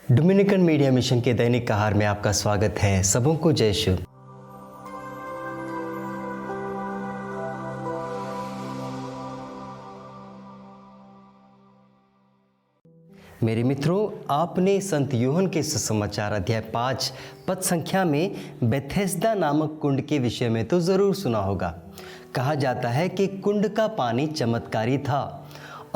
Dominican media mission के दैनिक कहार में आपका स्वागत है। सबों को जय शिव। मेरे मित्रों, आपने संत यूहन्ना के सुसमाचार अध्याय 5 पद संख्या में बेथेस्दा नामक कुंड के विषय में तो ज़रूर सुना होगा। कहा जाता है कि कुंड का पानी चमत्कारी था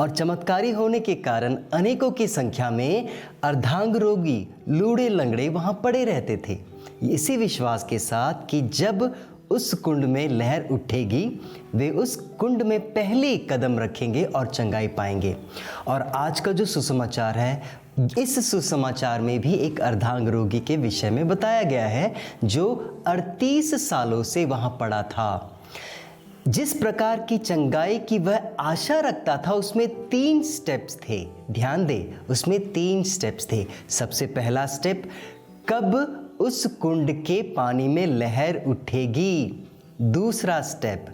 और चमत्कारी होने के कारण अनेकों की संख्या में अर्धांग रोगी, लूड़े लंगड़े वहाँ पड़े रहते थे, इसी विश्वास के साथ कि जब उस कुंड में लहर उठेगी वे उस कुंड में पहले कदम रखेंगे और चंगाई पाएंगे। और आज का जो सुसमाचार है, इस सुसमाचार में भी एक अर्धांग रोगी के विषय में बताया गया है जो 38 सालों से वहाँ पड़ा था। जिस प्रकार की चंगाई की वह आशा रखता था उसमें 3 स्टेप्स थे। ध्यान दे, उसमें 3 स्टेप्स थे। सबसे पहला स्टेप, कब उस कुंड के पानी में लहर उठेगी। दूसरा स्टेप,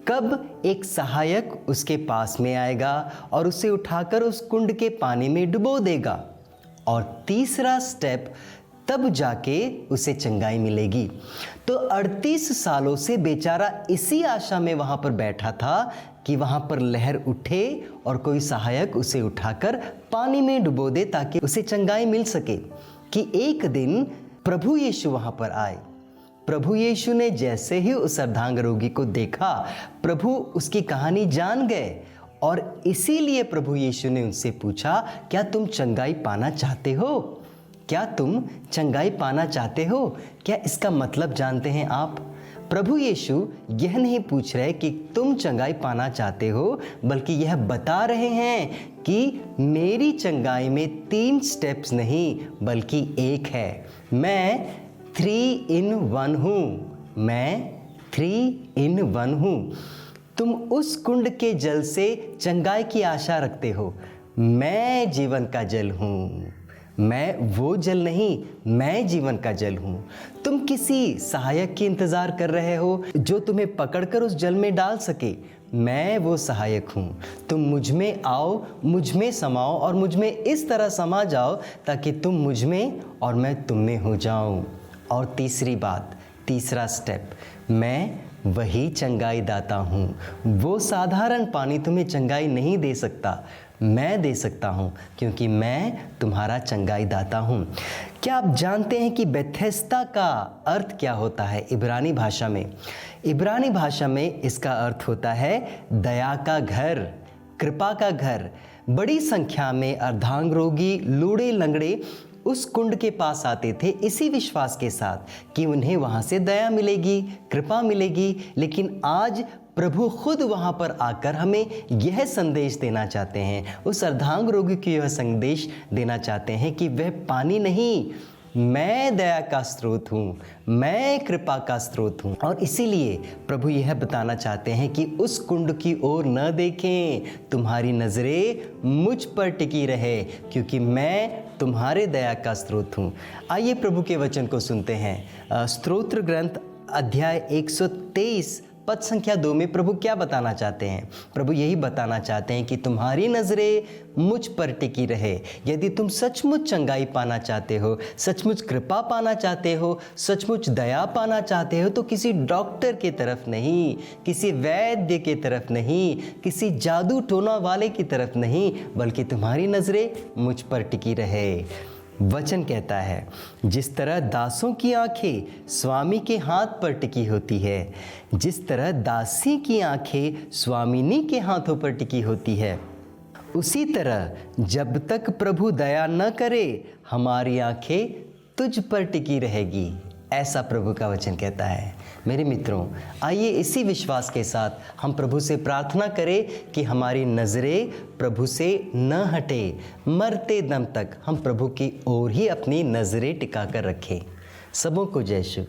कब एक सहायक उसके पास में आएगा और उसे उठाकर उस कुंड के पानी में डुबो देगा। और तीसरा स्टेप, तब जाके उसे चंगाई मिलेगी। तो 38 सालों से बेचारा इसी आशा में वहाँ पर बैठा था कि वहाँ पर लहर उठे और कोई सहायक उसे उठाकर पानी में डुबो दे ताकि उसे चंगाई मिल सके। कि एक दिन प्रभु यीशु वहाँ पर आए। प्रभु यीशु ने जैसे ही उस अर्धांग रोगी को देखा, प्रभु उसकी कहानी जान गए और इसीलिए प्रभु यीशु ने उनसे पूछा, क्या तुम चंगाई पाना चाहते हो? क्या तुम चंगाई पाना चाहते हो? क्या इसका मतलब जानते हैं आप? प्रभु यीशु यह नहीं पूछ रहे कि तुम चंगाई पाना चाहते हो, बल्कि यह बता रहे हैं कि मेरी चंगाई में 3 स्टेप्स नहीं बल्कि एक है। मैं 3 in 1 हूँ। मैं 3 in 1 हूँ। तुम उस कुंड के जल से चंगाई की आशा रखते हो। मैं जीवन का जल हूँ। मैं वो जल नहीं, मैं जीवन का जल हूँ। तुम किसी सहायक की इंतज़ार कर रहे हो जो तुम्हें पकड़कर उस जल में डाल सके। मैं वो सहायक हूँ। तुम मुझ में आओ, मुझ में समाओ और मुझ में इस तरह समा जाओ ताकि तुम मुझ में और मैं तुम में हो जाऊँ। और तीसरी बात, तीसरा स्टेप, मैं वही चंगाई दाता हूँ। वो साधारण पानी तुम्हें चंगाई नहीं दे सकता, मैं दे सकता हूँ, क्योंकि मैं तुम्हारा चंगाई दाता हूँ। क्या आप जानते हैं कि बेथेस्दा का अर्थ क्या होता है इब्रानी भाषा में? इब्रानी भाषा में इसका अर्थ होता है दया का घर, कृपा का घर। बड़ी संख्या में अर्धांग रोगी, लूड़े लंगड़े उस कुंड के पास आते थे इसी विश्वास के साथ कि उन्हें वहाँ से दया मिलेगी, कृपा मिलेगी। लेकिन आज प्रभु खुद वहाँ पर आकर हमें यह संदेश देना चाहते हैं, उस अर्धांग रोगी को यह संदेश देना चाहते हैं कि वह पानी नहीं, मैं दया का स्रोत हूँ, मैं कृपा का स्रोत हूँ। और इसीलिए प्रभु यह बताना चाहते हैं कि उस कुंड की ओर न देखें, तुम्हारी नज़रें मुझ पर टिकी रहे, क्योंकि मैं तुम्हारे दया का स्रोत हूँ। आइए प्रभु के वचन को सुनते हैं। स्तोत्र ग्रंथ अध्याय 123 पद संख्या 2 में प्रभु क्या बताना चाहते हैं? प्रभु यही बताना चाहते हैं कि तुम्हारी नज़रें मुझ पर टिकी रहे। यदि तुम सचमुच चंगाई पाना चाहते हो, सचमुच कृपा पाना चाहते हो, सचमुच दया पाना चाहते हो, तो किसी डॉक्टर की तरफ नहीं, किसी वैद्य की तरफ नहीं, किसी जादू टोना वाले की तरफ नहीं, बल्कि तुम्हारी नज़रें मुझ पर टिकी रहे। वचन कहता है, जिस तरह दासों की आंखें स्वामी के हाथ पर टिकी होती है, जिस तरह दासी की आंखें स्वामिनी के हाथों पर टिकी होती है, उसी तरह जब तक प्रभु दया न करे हमारी आंखें तुझ पर टिकी रहेगी। ऐसा प्रभु का वचन कहता है। मेरे मित्रों, आइए इसी विश्वास के साथ हम प्रभु से प्रार्थना करें कि हमारी नज़रें प्रभु से न हटे। मरते दम तक हम प्रभु की ओर ही अपनी नज़रें टिका कर रखें। सबों को जय शिव।